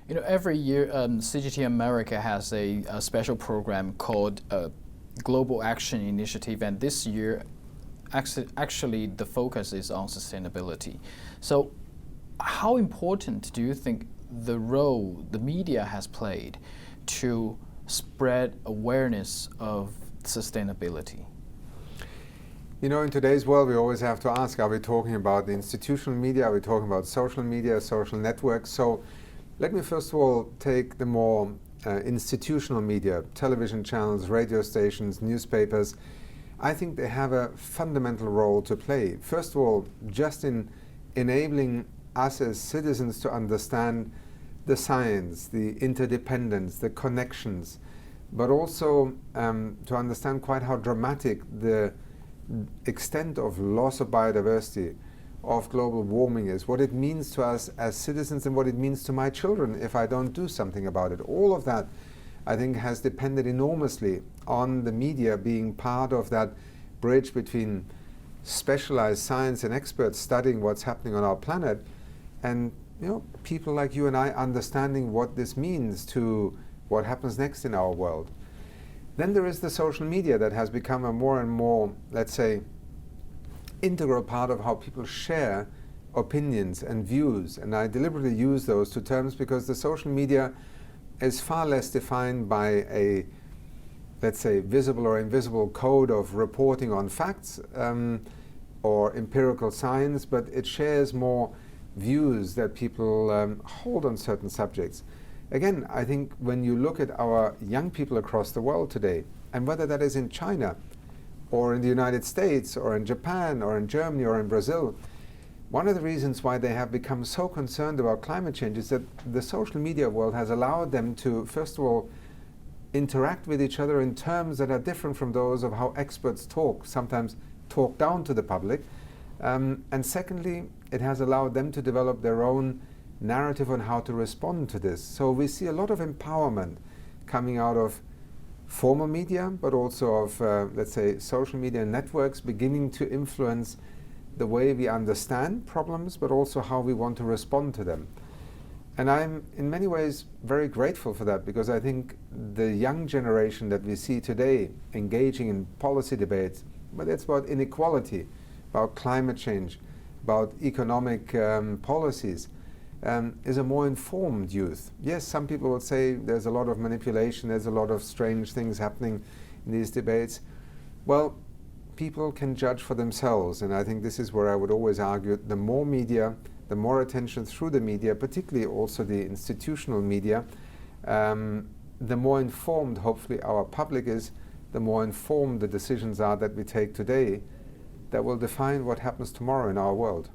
Every year CGTN America has a special program called Global Action Initiative, and this year actually the focus is on sustainability. So how important do you think the role the media has played to spread awareness of sustainability? In today's world, we always have to ask, are we talking about the institutional media? Are we talking about social media, social networks? So let me first of all take the more institutional media, television channels, radio stations, newspapers. I think they have a fundamental role to play. First of all, just in enabling us as citizens to understand the science, the interdependence, the connections, but also to understand quite how dramatic the extent of loss of biodiversity, of global warming is, what it means to us as citizens and what it means to my children if I don't do something about it. All of that, I think, has depended enormously on the media being part of that bridge between specialized science and experts studying what's happening on our planet and people like you and I understanding what this means to what happens next in our world. Then there is the social media that has become a more and more, let's say, integral part of how people share opinions and views. And I deliberately use those two terms because the social media is far less defined by a, let's say, visible or invisible code of reporting on facts or empirical science, but it shares more views that people hold on certain subjects. Again, I think when you look at our young people across the world today, and whether that is in China or in the United States or in Japan or in Germany or in Brazil, one of the reasons why they have become so concerned about climate change is that the social media world has allowed them to, first of all, interact with each other in terms that are different from those of how experts talk, sometimes talk down to the public. And secondly, it has allowed them to develop their own narrative on how to respond to this. So we see a lot of empowerment coming out of formal media, but also of, let's say, social media networks beginning to influence the way we understand problems, but also how we want to respond to them. And I'm, in many ways, very grateful for that, because I think the young generation that we see today engaging in policy debates, whether it's about inequality, about climate change, about economic policies, is a more informed youth. Yes, some people will say there's a lot of manipulation, there's a lot of strange things happening in these debates. Well, people can judge for themselves, and I think this is where I would always argue the more media, the more attention through the media, particularly also the institutional media, the more informed hopefully our public is, the more informed the decisions are that we take today that will define what happens tomorrow in our world.